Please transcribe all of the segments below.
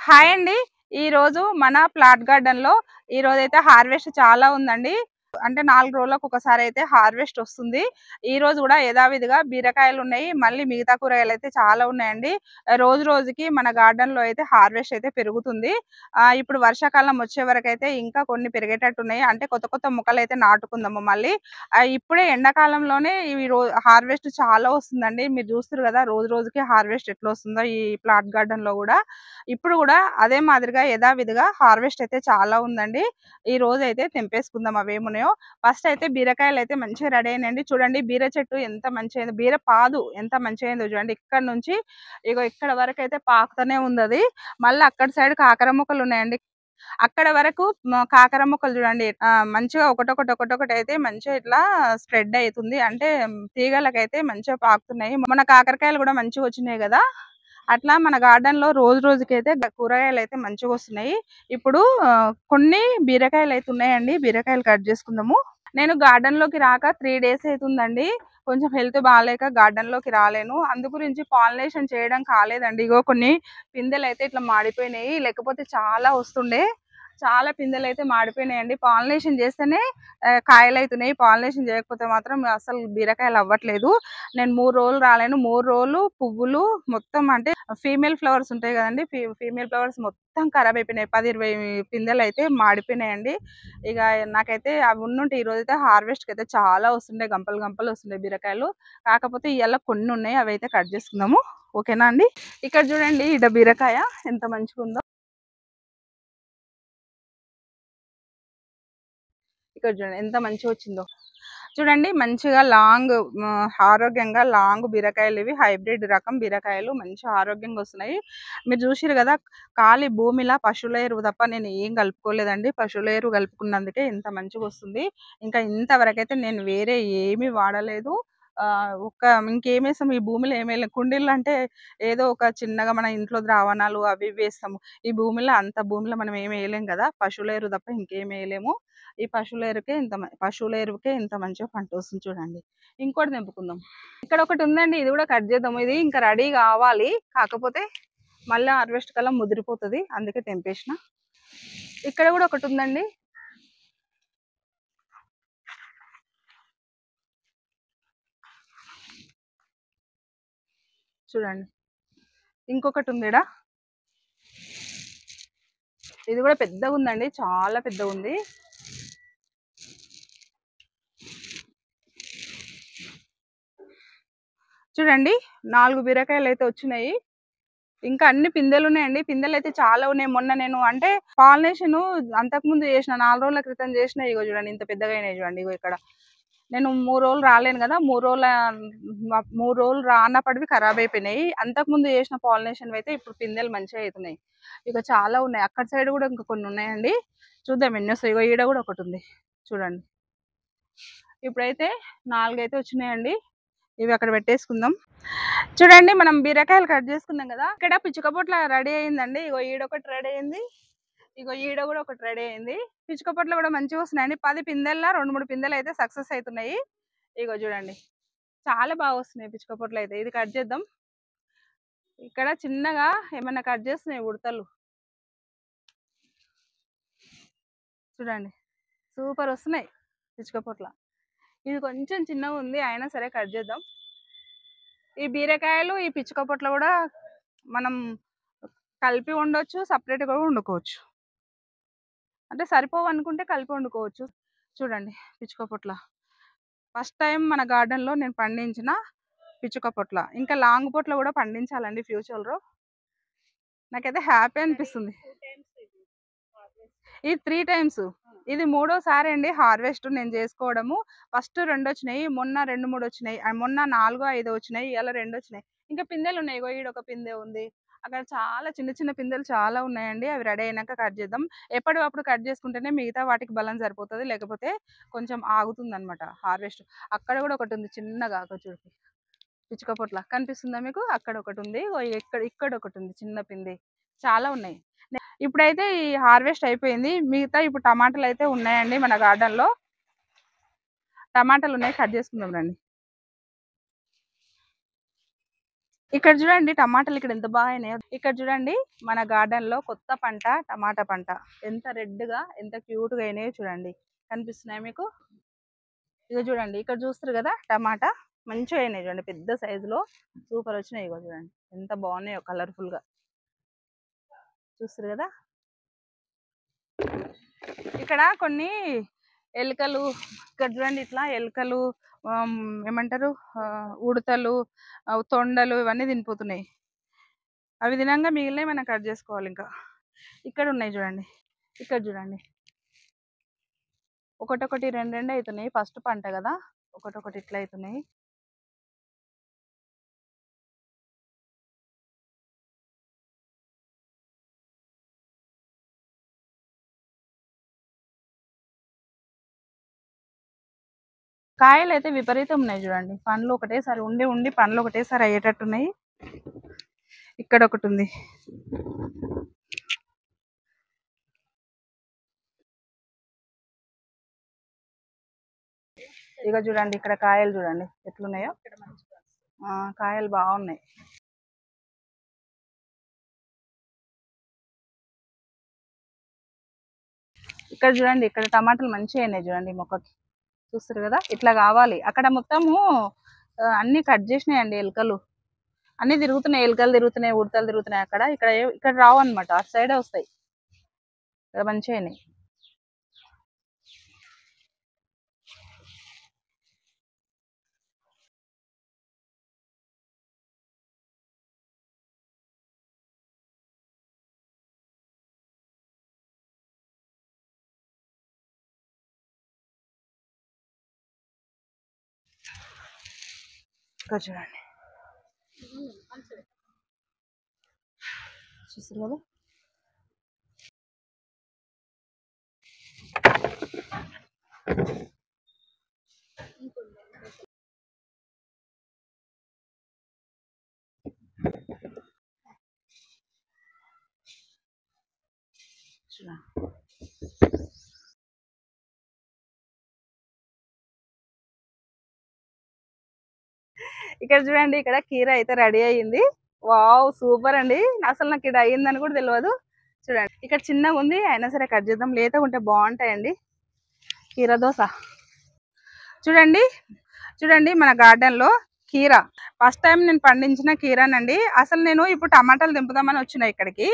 Hi అండి. ఈరోజు మన ప్లాట్ గార్డెన్‌లో ఈరోజైతే హార్వెస్ట్ చాలా ఉందండి. అంటే 4 రోజులకు ఒకసారి అయితే హార్వెస్ట్ వస్తుంది. ఈరోజు కూడా యథావిధిగా బీరకాయలున్నాయి. మళ్ళీ మిగతా కూరగాయలైతే చాలా ఉన్నాయండి. రోజు రోజుకి మన గార్డెన్‌లో అయితే హార్వెస్ట్ అయితే పెరుగుతుంది. ఇప్పుడు వర్షాకాలం వచ్చే వరకైతే ఇంకా కొన్ని పెరిగేటట్టున్నాయి. అంటే కొత్త కొత్త మొక్కలైతే నాటుకుందాము మళ్ళీ. ఇప్పుడే ఎండాకాలంలోనే ఇవి హార్వెస్ట్ చాలా వస్తుందండి. మీరు చూస్తుర్రు కదా! రోజు రోజుకి హార్వెస్ట్ ఎట్లొస్తుందో ఈ ప్లాట్ గార్డెన్‌లో కూడా. ఇప్పుడు కూడా అదే మాదిరిగా యథావిధిగా హార్వెస్ట్ అయితే చాలా ఉందండి. ఈ రోజైతే తెంపేసుకుందాం అవేమున్నాయో. ఫస్ట్ అయితే బీరకాయలైతే మంచిగా రెడీ అయినాయండి. చూడండి బీర చెట్టు ఎంత మంచిగయిందో, బీర పాదు ఎంత మంచిగయిందో చూడండి. ఇక్కడ నుంచి ఇగో ఇక్కడ వరకైతే పాకుతూనే ఉందది. మళ్ళీ అక్కడ సైడ్ కాకర మొక్కలున్నాయండి. అక్కడ వరకు కాకర మొక్కలు చూడండి మంచిగా ఒకటొకటి అయితే మంచిగా ఇట్లా స్ప్రెడ్ అయితుంది. అంటే తీగలకైతే మంచిగా పాకుతున్నాయి. మన కాకరకాయలు కూడా మంచిగా వచ్చినాయి కదా! అట్లా మన గార్డెన్‌లో రోజు రోజుకైతే కూరగాయలైతే మంచిగొస్తున్నాయి. ఇప్పుడు కొన్ని బీరకాయలైతే ఉన్నాయండి. బీరకాయలు కట్ చేసుకుందాము. నేను గార్డెన్‌లోకి రాక 3 డేస్ అయితుందండి. కొంచెం హెల్త్ బాలేక గార్డెన్‌లోకి రాలేను. అందు గురించి పాలినేషన్ చేయడం కాలేదండి. ఇగో కొన్ని పిందెలైతే ఇట్లా మాడిపోయినాయి. లేకపోతే చాలా వస్తుండే. చాలా పిందెలైతే మాడిపోయినాయండి. పాలినేషన్ చేస్తేనే కాయలైతున్నాయి. పాలినేషన్ చేయకపోతే మాత్రం అసలు బీరకాయలు అవ్వట్లేదు. నేను 3 రోజులు రాలేను. 3 రోజులు పువ్వులు మొత్తం అంటే ఫీమేల్ ఫ్లవర్స్ ఉంటాయి కదండీ! ఫీమేల్ ఫ్లవర్స్ మొత్తం ఖరాబ్ అయిపోయినాయి. 10, 20 పిందెలైతే మాడిపోయినాయండి. ఇక నాకైతే అవి ఉండుంటే ఈరోజైతే హార్వెస్ట్‌కైతే చాలా వస్తుండే. గంపలు గంపలు వస్తుండే బీరకాయలు. కాకపోతే ఇయాల కొన్ని ఉన్నాయి. అవైతే కట్ చేసుకుందాము. ఓకేనా అండి? ఇక్కడ చూడండి ఈడ బీరకాయ ఎంత మంచిగుందో. ఇక్కడ చూడండి ఎంత మంచిగొచ్చిందో. చూడండి మంచిగా లాంగ్ ఆరోగ్యంగా లాంగ్ బీరకాయలు ఇవి హైబ్రిడ్ రకం బీరకాయలు మంచి ఆరోగ్యంగా వస్తున్నాయి. మీరు చూసిర్రు కదా! ఖాళీ భూమిలా పశువుల ఎరువు తప్ప నేను ఏం కలుపుకోలేదండి. పశువుల ఎరువు కలుపుకున్నందుకే ఇంత మంచిగొస్తుంది. ఇంకా ఇంతవరకైతే నేను వేరే ఏమీ వాడలేదు. ఇంకేమేసాం ఈ భూమిలో ఏమేయలే. కుండీల్లో అంటే ఏదో ఒక చిన్నగా మన ఇంట్లో ద్రావణాలు అవి ఇవి వేస్తాము. ఈ భూమిలో అంత భూమిలో మనం ఏమి వేయలేం కదా! పశువుల ఎరువు తప్ప ఇంకేం వేయలేము. ఈ పశువుల ఎరువుకే ఇంత మంచిగా పంట వస్తుంది చూడండి. ఇంకోటి తెంపుకుందాం. ఇక్కడ ఒకటి ఉందండి. ఇది కూడా కట్ చేద్దాం. ఇది ఇంకా రెడీ కావాలి. కాకపోతే మళ్ళీ హార్వెస్ట్ కల్లా ముదిరిపోతది. అందుకే తెంపేసిన. ఇక్కడ కూడా ఒకటి ఉందండి. చూడండి. ఇంకొకటి ఉంది ఈడ. ఇది కూడా పెద్దగా ఉందండి. చాలా పెద్దగా ఉంది. చూడండి 4 బీరకాయలు అయితే వచ్చినాయి. ఇంకా అన్ని పిందెలు ఉన్నాయండి. పిందెలు అయితే చాలా ఉన్నాయి. మొన్న నేను అంటే పాలినేషన్ అంతకుముందు చేసిన 4 రోజుల క్రితం చేసిన. ఇగో చూడండి ఇంత పెద్దగా అయినాయి చూడండి. ఇగో ఇక్కడ నేను 3 రోజులు రాలేను కదా! 3 రోజులు రానప్పటివి ఖరాబ్ అయిపోయినాయి. అంతకుముందు చేసిన పాలినేషన్ అయితే ఇప్పుడు పిందెలు మంచిగా అవుతున్నాయి. ఇక చాలా ఉన్నాయి. అక్కడ సైడ్ కూడా ఇంకా కొన్ని ఉన్నాయండి. చూద్దాం ఎన్ని వస్తాయి. ఇగో ఈడ కూడా ఒకటి ఉంది. చూడండి. ఇప్పుడైతే 4 అయితే వచ్చినాయండి. ఇవి అక్కడ పెట్టేసుకుందాం. చూడండి మనం బీరకాయలు కట్ చేసుకున్నాం కదా! ఇక్కడ పిచ్చుక పొట్ల రెడీ అయిందండి. ఇగో ఈడొకటి రెడీ అయింది. ఇగో ఈడ కూడా ఒకటి రెడీ అయింది. పిచ్చుక పొట్లు కూడా మంచిగా వస్తున్నాయండి. 10 పిందెల్లో 2, 3 పిందెలు అయితే సక్సెస్ అవుతున్నాయి. ఇగో చూడండి చాలా బాగా వస్తున్నాయి పిచ్చుక పొట్లు అయితే. ఇది కట్ చేద్దాం. ఇక్కడ చిన్నగా ఏమన్నా కట్ చేస్తున్నాయి ఉడతలు. చూడండి సూపర్ వస్తున్నాయి పిచ్చుక పొట్ల. ఇది కొంచెం చిన్నగా ఉంది. అయినా సరే కట్ చేద్దాం. ఈ బీరకాయలు ఈ పిచ్చుక పొట్ల కూడా మనం కలిపి వండొచ్చు. సపరేట్‌గా కూడా వండుకోవచ్చు. అంటే సరిపోవు అనుకుంటే కలిపి వండుకోవచ్చు. చూడండి పిచ్చుక పొట్ల. ఫస్ట్ టైం మన గార్డెన్‌లో నేను పండించిన పిచ్చుక పొట్ల. ఇంకా లాంగ్ పొట్ల కూడా పండించాలండి ఫ్యూచర్‌లో. నాకైతే హ్యాపీ అనిపిస్తుంది. ఇది 3 టైమ్స్. ఇది మూడోసారి అండి హార్వెస్ట్ నేను చేసుకోవడము. ఫస్ట్ 2 వచ్చినాయి. మొన్న 2, 3 వచ్చినాయి. మొన్న 4, 5 వచ్చినాయి. ఇయాల 2 వచ్చినాయి. ఇంకా పిందెలు ఉన్నాయి. ఇగో ఈడొక పిందె ఉంది. అక్కడ చాలా చిన్న చిన్న పిందెలు చాలా ఉన్నాయండి. అవి రెడీ అయినాక కట్ చేద్దాం. ఎప్పటికప్పుడు కట్ చేసుకుంటేనే మిగతా వాటికి బలం సరిపోతది. లేకపోతే కొంచెం ఆగుతుందన్నమాట హార్వెస్ట్. అక్కడ కూడా ఒకటి ఉంది చిన్నగా చూడు. పిచ్చుక పొట్ల కనిపిస్తుందా మీకు? అక్కడ ఒకటి ఉంది. ఇక్కడ ఒకటి ఉంది చిన్న పిందె. చాలా ఉన్నాయి. ఇప్పుడైతే ఈ హార్వెస్ట్ అయిపోయింది. మిగతా ఇప్పుడు టమాటాలు అయితే ఉన్నాయండి మన గార్డెన్‌లో. టమాటాలు ఉన్నాయి కట్ చేసుకుందాం రండి. ఇక్కడ చూడండి టమాటాలు ఇక్కడ ఎంత బాగాయినాయో. ఇక్కడ చూడండి మన గార్డెన్ లో కొత్త పంట టమాటా పంట. ఎంత రెడ్ గా ఎంత క్యూట్ గా అయినాయో చూడండి. కనిపిస్తున్నాయి మీకు? ఇక చూడండి ఇక్కడ చూస్తారు కదా టమాటా మంచిగా అయినాయి చూడండి. పెద్ద సైజులో సూపర్ వచ్చినాయి. ఇగో చూడండి ఎంత బాగున్నాయో కలర్ఫుల్ గా. చూస్తారు కదా ఇక్కడ కొన్ని ఎలుకలు. ఇక్కడ చూడండి ఇట్లా ఎలుకలు ఏమంటారు ఉడతలు తొండలు ఇవన్నీ తినిపోతున్నాయి. అవి తినంగా మిగిలినవి మనం కట్ చేసుకోవాలి. ఇంకా ఇక్కడ ఉన్నాయి చూడండి. ఇక్కడ చూడండి ఒకటొకటి రెండు రెండు అవుతున్నాయి. ఫస్ట్ పంట కదా ఒకటొకటి ఇట్లా అవుతున్నాయి. కాయలు అయితే విపరీతం ఉన్నాయి చూడండి. పండ్లు ఒకటేసారి ఉండి ఉండి పండ్లు ఒకటేసారి అయ్యేటట్టున్నాయి. ఇక్కడ ఒకటి ఉంది. ఇక చూడండి ఇక్కడ కాయలు చూడండి ఎట్లున్నాయో. కాయలు బాగున్నాయి. ఇక్కడ చూడండి ఇక్కడ టమాటాలు మంచిగా అయినాయి చూడండి మొక్కకి. చూస్తారు కదా ఇట్లా కావాలి. అక్కడ మొత్తము అన్ని కట్ చేసినాయండి ఎలుకలు. అన్ని తిరుగుతున్నాయి. ఎలుకలు తిరుగుతున్నాయి, ఉడతలు తిరుగుతున్నాయి. అక్కడ ఇక్కడ ఇక్కడ రావు అనమాట. అటు సైడే వస్తాయి. ఇక్కడ మంచిగా అయినాయి. ఇక్కడ చూడండి చూసారు కదా. ఇక్కడ చూడండి ఇక్కడ కీర అయితే రెడీ అయ్యింది. వావ్ సూపర్ అండి. అసలు నాకు ఇక్కడ అయ్యిందని కూడా తెలియదు. చూడండి ఇక్కడ చిన్నగా ఉంది అయినా సరే కట్ చేద్దాం. లేతగా ఉంటే బాగుంటాయండి కీర దోశ. చూడండి చూడండి మన గార్డెన్ లో కీర ఫస్ట్ టైం నేను పండించిన కీరానండి. అసలు నేను ఇప్పుడు టమాటాలు దింపుదామని వచ్చిన ఇక్కడికి.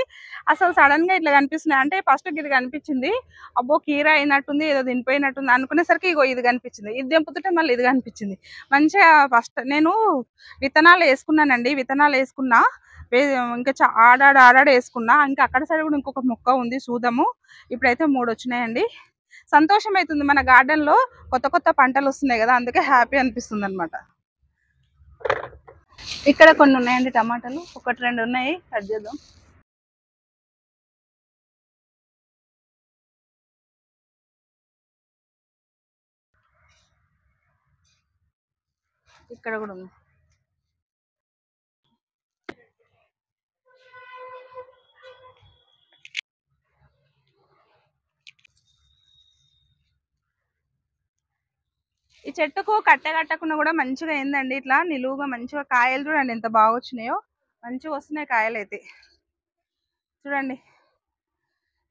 అసలు సడన్ గా ఇట్లా కనిపిస్తున్నాయి. అంటే ఫస్ట్ ఇది కనిపించింది. అబ్బో కీర అయినట్టుంది ఏదో దింపోయినట్టుంది అనుకునేసరికి ఇగో ఇది కనిపించింది. ఇది దింపుతుంటే మళ్ళీ ఇది కనిపించింది. మంచిగా ఫస్ట్ నేను విత్తనాలు వేసుకున్నానండి. విత్తనాలు వేసుకున్నా ఇంకా ఆడాడు వేసుకున్నా. ఇంకా అక్కడ సైడ్ కూడా ఇంకొక మొక్క ఉంది చూద్దాము. ఇప్పుడైతే 3 వచ్చినాయండి. సంతోషం అవుతుంది. మన గార్డెన్ లో కొత్త కొత్త పంటలు వస్తున్నాయి కదా అందుకే హ్యాపీ అనిపిస్తుంది అనమాట. ఇక్కడ కొన్ని ఉన్నాయండి టమాటాలు. 1 2 ఉన్నాయి. కట్ చేద్దాం. ఇక్కడ కూడా ఉంది. ఈ చెట్టుకు కట్టకుండా కూడా మంచిగా అయిందండి. ఇట్లా నిలువుగా మంచిగా కాయలు చూడండి ఎంత బాగా వచ్చినాయో. మంచిగా వస్తున్నాయి కాయలు అయితే. చూడండి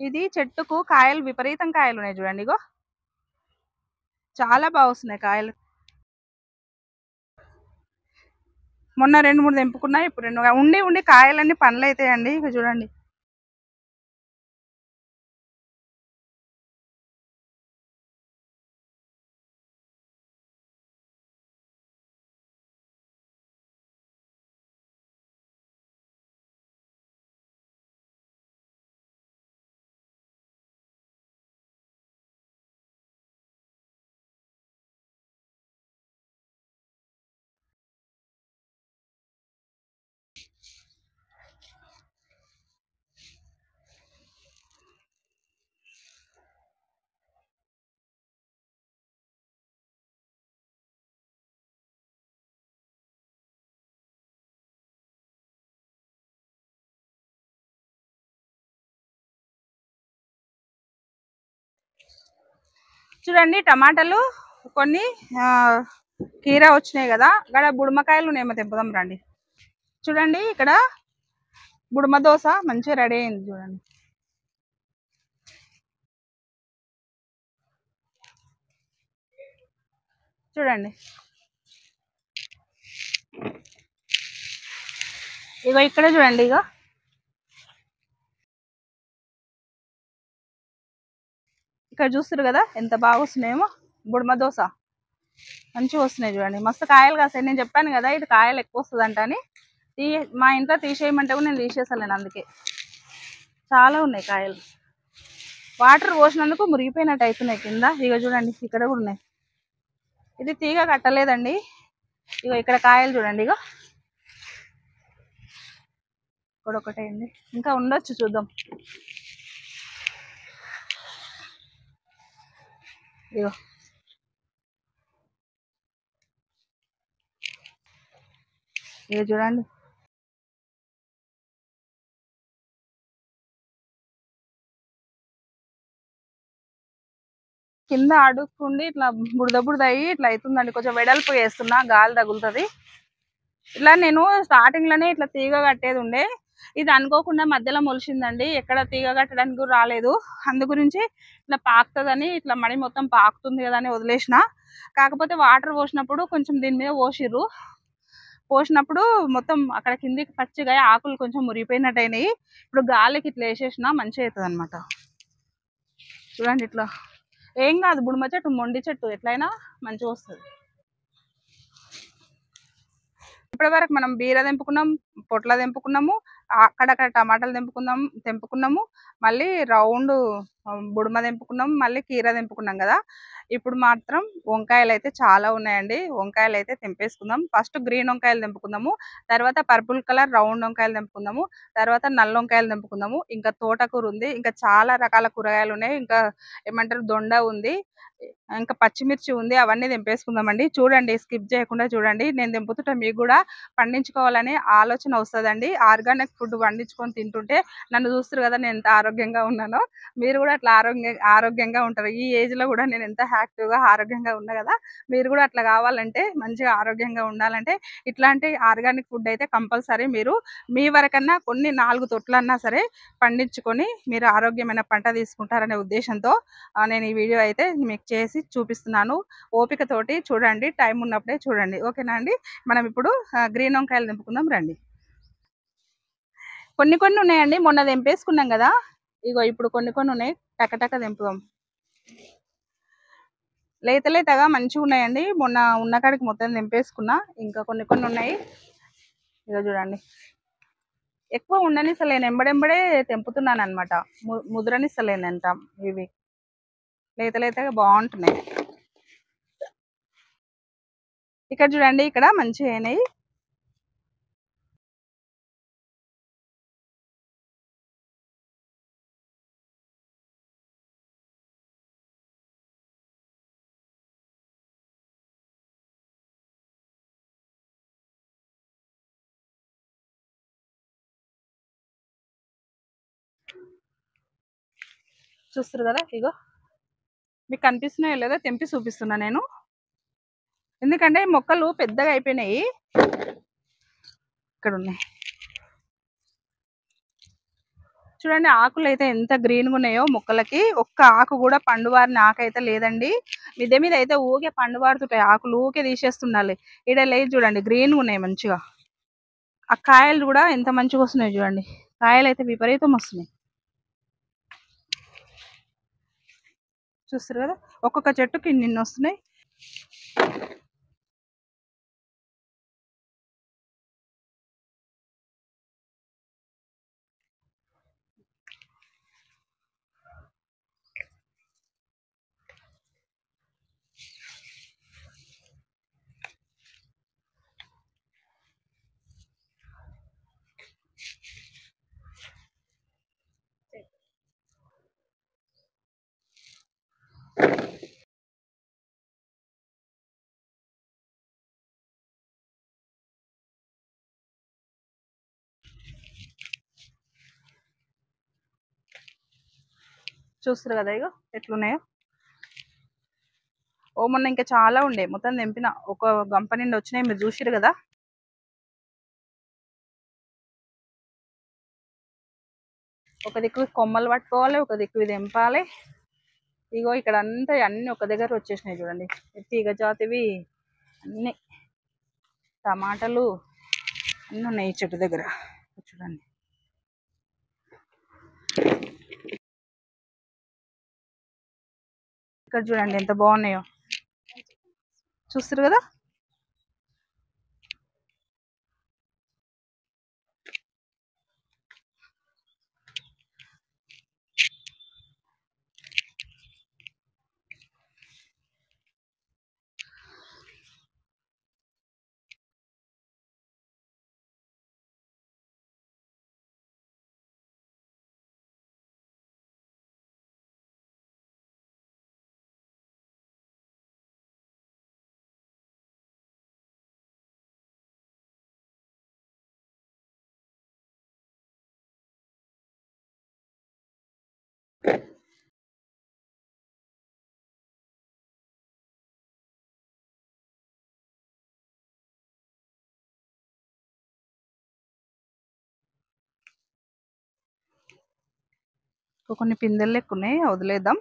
ఇది చెట్టుకు కాయలు విపరీతం కాయలు ఉన్నాయి చూడండి. ఇగో చాలా బాగా వస్తున్నాయి కాయలు. మొన్న 2 3 తెంపుకున్నా. ఇప్పుడు 2 ఉండి ఉండి కాయలన్నీ పండ్లు అవుతాయండి. ఇక చూడండి చూడండి టమాటాలు కొన్ని కీర వచ్చినాయి కదా. గడ బుడమకాయలు ఉన్నాయేమో తెంపుదాం రండి. చూడండి ఇక్కడ బుడమ దోశ మంచిగా రెడీ అయింది చూడండి. చూడండి ఇగో ఇక్కడ చూడండి, ఇగో ఇక్కడ చూస్తారు కదా ఎంత బాగా వస్తున్నాయేమో బుడమ దోశ. మంచిగా వస్తున్నాయి చూడండి, మస్తు కాయలు కాస్తాయి. నేను చెప్పాను కదా ఇది కాయలు ఎక్కువ వస్తుందంట అని. మా ఇంట్లో తీసేయమంటే కూడా నేను తీసేసాను, అందుకే చాలా ఉన్నాయి కాయలు. వాటర్ పోసినందుకు మురిగిపోయినట్టు అవుతున్నాయి కింద. ఇక చూడండి ఇక్కడ కూడా ఉన్నాయి. ఇది తీగ కట్టలేదండి. ఇగో ఇక్కడ కాయలు చూడండి, ఇగో ఇక్కడ ఒకటే అండి, ఇంకా ఉండొచ్చు చూద్దాం. ఇగో ఇక చూడండి కింద అడుక్కుండి ఇట్లా బుడద బుడద అయ్యి ఇట్లా అవుతుందండి. కొంచెం వెడల్పు వేస్తున్నా, గాలి తగులుతుంది. ఇట్లా నేను స్టార్టింగ్ లోనే ఇట్లా తీగ కట్టేది ఉండే, ఇది అనుకోకుండా మధ్యలో మొలిచిందండి. ఎక్కడ తీగ కట్టడానికి కూడా రాలేదు. అందు గురించి ఇట్లా పాకుతుందని, ఇట్లా మడి మొత్తం పాకుతుంది కదా అని వదిలేసిన. కాకపోతే వాటర్ పోసినప్పుడు కొంచెం దీని మీద పోసినప్పుడు మొత్తం అక్కడ కిందికి పచ్చిగా ఆకులు కొంచెం మురిగిపోయినట్టు అయినాయి. ఇప్పుడు గాలికి ఇట్లా వేసేసిన మంచిగా అవుతుంది అనమాట. చూడండి ఇట్లా ఏం కాదు, బుడమ చెట్టు మొండి చెట్టు ఎట్లయినా మంచిగా వస్తుంది. ఇప్పటి వరకు మనం బీర తెంపుకున్నాం, పొట్ల తెంపుకున్నాము, అక్కడక్కడ టమాటాలు తెంపుకున్నాము, మళ్ళీ రౌండ్ బుడమ తెంపుకున్నాం, మళ్ళీ కీర తెంపుకున్నాం కదా. ఇప్పుడు మాత్రం వంకాయలు అయితే చాలా ఉన్నాయండి. వంకాయలు అయితే తెంపేసుకుందాం. ఫస్ట్ గ్రీన్ వంకాయలు తెంపుకుందాము, తర్వాత పర్పుల్ కలర్ రౌండ్ వంకాయలు తెంపుకుందాము, తర్వాత నల్ల వంకాయలు తెంపుకుందాము. ఇంకా తోటకూర ఉంది, ఇంకా చాలా రకాల కూరగాయలు ఉన్నాయి, ఇంకా ఏమంటారు దొండ ఉంది, ఇంకా పచ్చిమిర్చి ఉంది. అవన్నీ తెంపేసుకుందామండి. చూడండి, స్కిప్ చేయకుండా చూడండి. నేను తెంపుతుంటే మీకు కూడా పండించుకోవాలని ఆలోచన వస్తుందండి. ఆర్గానిక్ ఫుడ్ పండించుకొని తింటుంటే నన్ను చూస్తారు కదా నేను ఎంత ఆరోగ్యంగా ఉన్నానో, మీరు కూడా అట్లా ఆరోగ్యంగా ఉంటారు. ఈ ఏజ్ లో కూడా నేను ఎంత యాక్టివ్గా ఆరోగ్యంగా ఉన్నా కదా, మీరు కూడా అట్లా కావాలంటే, మంచిగా ఆరోగ్యంగా ఉండాలంటే ఇట్లాంటి ఆర్గానిక్ ఫుడ్ అయితే కంపల్సరీ మీరు మీ వరకన్నా కొన్ని 4 తొట్లన్నా సరే పండించుకొని మీరు ఆరోగ్యమైన పంట తీసుకుంటారనే ఉద్దేశంతో నేను ఈ వీడియో అయితే మీకు చేసి చూపిస్తున్నాను. ఓపికతోటి చూడండి, టైం ఉన్నప్పుడే చూడండి, ఓకేనా అండి. మనం ఇప్పుడు గ్రీన్ వంకాయలు తెంపుకుందాం రండి. కొన్ని ఉన్నాయండి, మొన్న తెంపేసుకున్నాం కదా. ఇగో ఇప్పుడు కొన్ని ఉన్నాయి, టకటక తెంపుదాం. లేతగా మంచిగా ఉన్నాయండి. మొన్న ఉన్న కాడికి మొత్తం తెంపేసుకున్నా, ఇంకా కొన్ని ఉన్నాయి. ఇగో చూడండి, ఎక్కువ ఉండనిస్తలేను, ఎంబడెంబడే తెంపుతున్నాను అనమాట. ముద్రనిస్తలేను అంట. ఇవి లేతగా బాగుంటున్నాయి. ఇక్కడ చూడండి, ఇక్కడ మంచిగా అయినాయి. చూస్తారు కదా, ఇగో మీకు కనిపిస్తున్నాయో లేదో తెంపి చూపిస్తున్నా నేను, ఎందుకంటే మొక్కలు పెద్దగా అయిపోయినాయి. ఇక్కడ ఉన్నాయి చూడండి, ఆకులు అయితే ఎంత గ్రీన్గా ఉన్నాయో మొక్కలకి. ఒక్క ఆకు కూడా పండువారిన ఆకు అయితే లేదండి. మిద్దె మీద అయితే ఊకే పండువారుతుంటాయి ఆకులు, ఊకే తీసేస్తుండాలి. ఇక్కడ లేదు చూడండి, గ్రీన్గా ఉన్నాయి మంచిగా. ఆ కాయలు కూడా ఎంత మంచిగా వస్తున్నాయి చూడండి, కాయలు అయితే విపరీతం వస్తున్నాయి. చూస్తారు కదా, ఒక్కొక్క చెట్టుకి నిన్న వస్తున్నాయి. చూస్తారు కదా ఇగో ఎట్లున్నాయో. ఓ మొన్న ఇంకా చాలా ఉండే, మొత్తం తెంపిన, ఒక గంప నిండి వచ్చినాయి, మీరు చూసిరు కదా. ఒక దిక్కు కొమ్మలు పట్టుకోవాలి, ఒక దిక్కు ఇది తెంపాలి. ఇగో ఇక్కడ అంతా అన్ని ఒక దగ్గర వచ్చేసినాయి చూడండి. తీగ జాతివి అన్ని టమాటాలు అన్నీ ఉన్నాయి ఈ చెట్టు దగ్గర చూడండి. ఇక్కడ చూడండి ఎంత బాగున్నాయో, చూస్తారు కదా. కొన్ని పిందెలు లెక్క ఉన్నాయి, వదిలేద్దాం.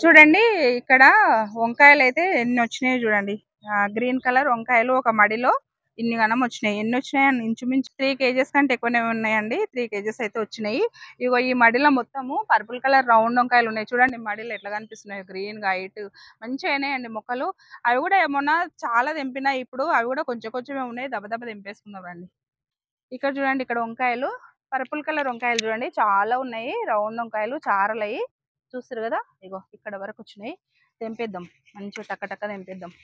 చూడండి ఇక్కడ వంకాయలు అయితే ఎన్ని వచ్చినాయో చూడండి. గ్రీన్ కలర్ వంకాయలు ఒక మడిలో ఇన్ని గనం వచ్చినాయి. ఎన్ని వచ్చినాయి అని ఇంచుమించు 3 kgs కంటే ఎక్కువనే ఉన్నాయండి. 3 kgs అయితే వచ్చినాయి. ఇగో ఈ మడిలో మొత్తము పర్పుల్ కలర్ రౌండ్ వంకాయలు ఉన్నాయి. చూడండి మడిలో ఎట్లా కనిపిస్తున్నాయి, గ్రీన్ గా వైట్ మంచిగా అయినాయండి మొక్కలు. అవి కూడా ఏమన్నా చాలా తెంపినాయి, ఇప్పుడు అవి కూడా కొంచెం కొంచెమే ఉన్నాయి. దెబ్బ తెంపేసుకుందాం రండి. ఇక్కడ చూడండి, ఇక్కడ వంకాయలు పర్పుల్ కలర్ వంకాయలు చూడండి చాలా ఉన్నాయి. రౌండ్ వంకాయలు చారలయి చూస్తారు కదా. ఇగో ఇక్కడ వరకు వచ్చినాయి, తెంపేద్దాం. మంచిగా టక్క తెంపేద్దాం.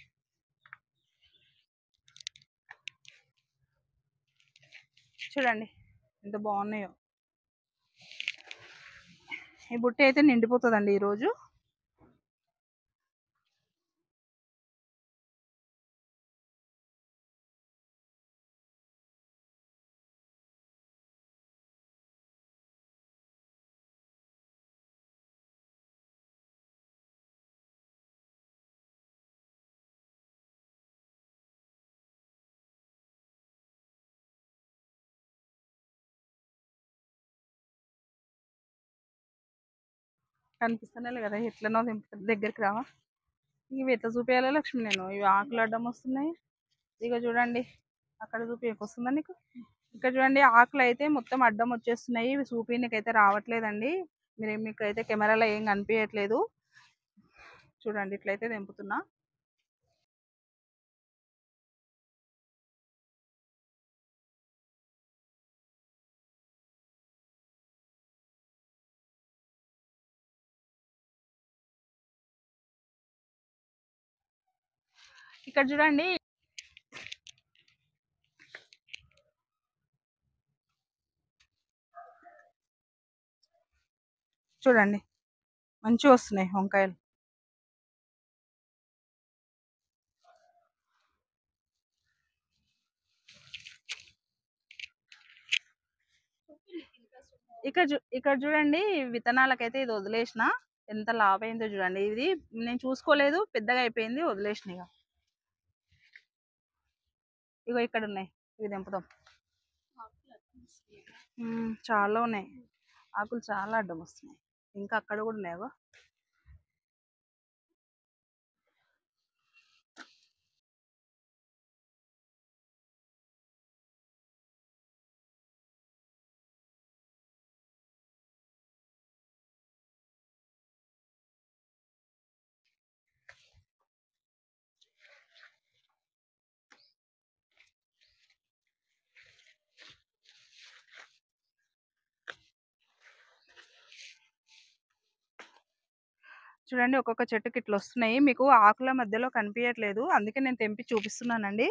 చూడండి ఎంత బాగున్నాయో. ఈ బుట్టి అయితే నిండిపోతుందండి ఈరోజు. కనిపిస్తున్నాయి కదా, ఎట్లనో దగ్గరికి రావా. ఇవి ఎట్లా చూపించాలో లక్ష్మి నేను. ఇవి ఆకులు అడ్డం వస్తున్నాయి. ఇక చూడండి అక్కడ చూపించకొస్తుందా నీకు. ఇక్కడ చూడండి ఆకులు అయితే మొత్తం అడ్డం వచ్చేస్తున్నాయి. ఇవి చూపించకైతే రావట్లేదండి. మీకు అయితే కెమెరాలో ఏం కనిపించట్లేదు. చూడండి ఇట్లయితే తెంపుతున్నా. ఇక్కడ చూడండి చూడండి మంచిగా వస్తున్నాయి వంకాయలు. ఇక్కడ చూడండి విత్తనాలకైతే ఇది వదిలేసిన ఎంత లాభ అయిందో చూడండి. ఇది నేను చూసుకోలేదు, పెద్దగా అయిపోయింది, వదిలేసిన. ఇగో ఇక్కడ ఉన్నాయి, ఇవి తెంపుదాం. చాలా ఉన్నాయి ఆకులు, చాలా అడ్డం వస్తున్నాయి. ఇంకా అక్కడ కూడా ఉన్నాయో. చూడండి ఒక్కొక్క చెట్టుకి ఇట్లా వస్తున్నాయి. మీకు ఆకుల మధ్యలో కనిపించట్లేదు, అందుకే నేను తెంపి చూపిస్తున్నానండి.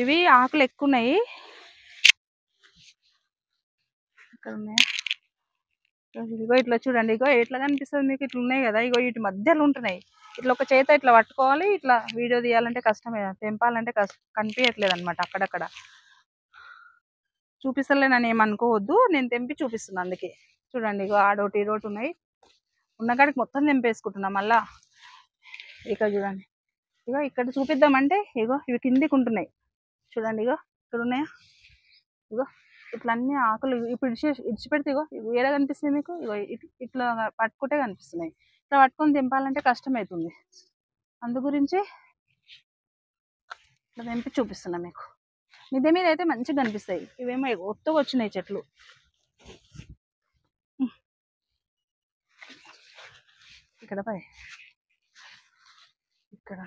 ఇవి ఆకులు ఎక్కువ ఉన్నాయి. ఇక్కడ ఉన్నాయి. ఇగో ఇట్లా చూడండి, ఇగో ఎట్లా కనిపిస్తుంది మీకు. ఇట్లా ఉన్నాయి కదా, ఇగో వీటి మధ్యలో ఉంటున్నాయి. ఇట్లా ఒక చేత ఇట్లా పట్టుకోవాలి. ఇట్లా వీడియో తీయాలంటే కష్టమే, తెంపాలంటే కనిపించట్లేదు అనమాట. అక్కడక్కడ చూపిస్తలే నన్ను ఏమనుకోవద్దు, నేను తెంపి చూపిస్తున్నాను అందుకే. చూడండి ఇగో ఆడోటి ఈడోటి ఉన్నాయి. ఉన్నకాడికి మొత్తం తెంపేసుకుంటున్నా. మళ్ళా ఇక్కడ చూడండి, ఇగో ఇక్కడ చూపిద్దామంటే ఇగో ఇవి కిందికి ఉంటున్నాయి చూడండి, ఇగో ఇక్కడ ఉన్నాయా, ఇగో ఇట్లా అన్ని ఆకులు ఇప్పుడు ఇడిచిపెడితే ఇగో ఏడ కనిపిస్తుంది మీకు, ఇగో ఇట్లా పట్టుకుంటే కనిపిస్తున్నాయి. ఇట్లా పట్టుకొని దింపాలంటే కష్టమవుతుంది, అందు గురించి ఇట్లా తెంపి చూపిస్తున్నా మీకు. మిద్దె మీద అయితే మంచిగా కనిపిస్తాయి, ఇవేమో ఒత్తుగా వచ్చినాయి చెట్లు. ఇక్కడ పై ఇక్కడ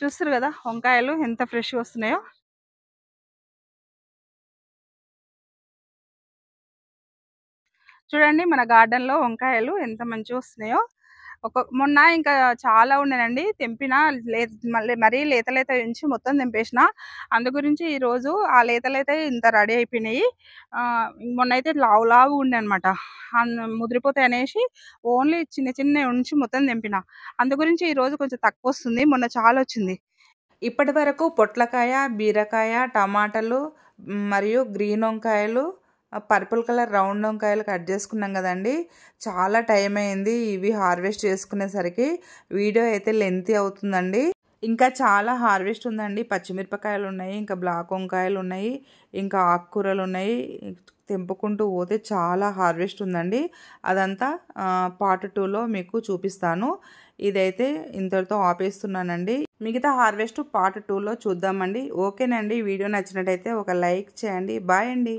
చూస్తారు కదా వంకాయలు ఎంత ఫ్రెష్గా వస్తున్నాయో. చూడండి మన గార్డెన్లో వంకాయలు ఎంత మంచిగా వస్తున్నాయో. మొన్న ఇంకా చాలా ఉన్నాయండి, తెంపిన మళ్ళీ మరీ లేత లేత ఉంచి మొత్తం తెంపేసిన. అందు గురించి ఈరోజు ఆ లేత లేత ఇంత రెడీ అయిపోయినాయి. మొన్న అయితే లావు లావు ఉండే అనమాట, ముదిరిపోతాయి అనేసి ఓన్లీ చిన్న చిన్న ఉంచి మొత్తం తెంపిన. అందు గురించి ఈరోజు కొంచెం తక్కువ వస్తుంది, మొన్న చాలా వచ్చింది. ఇప్పటి వరకు పొట్లకాయ, బీరకాయ, టమాటాలు మరియు గ్రీన్ వంకాయలు, పర్పుల్ కలర్ రౌండ్ వంకాయలు కట్ చేసుకున్నాం కదండి. చాలా టైం అయింది ఇవి హార్వెస్ట్ చేసుకునేసరికి, వీడియో అయితే లెంతీ అవుతుందండి. ఇంకా చాలా హార్వెస్ట్ ఉందండి. పచ్చిమిరపకాయలు ఉన్నాయి, ఇంకా బ్లాక్ వంకాయలు ఉన్నాయి, ఇంకా ఆకుకూరలు ఉన్నాయి. తెంపుకుంటూ పోతే చాలా హార్వెస్ట్ ఉందండి. అదంతా పార్ట్ 2లో మీకు చూపిస్తాను. ఇదైతే ఇంతటితో ఆపేస్తున్నానండి. మిగతా హార్వెస్ట్ పార్ట్ 2లో చూద్దామండి. ఓకేనండి, వీడియో నచ్చినట్టయితే ఒక లైక్ చేయండి. బాయ్ అండి.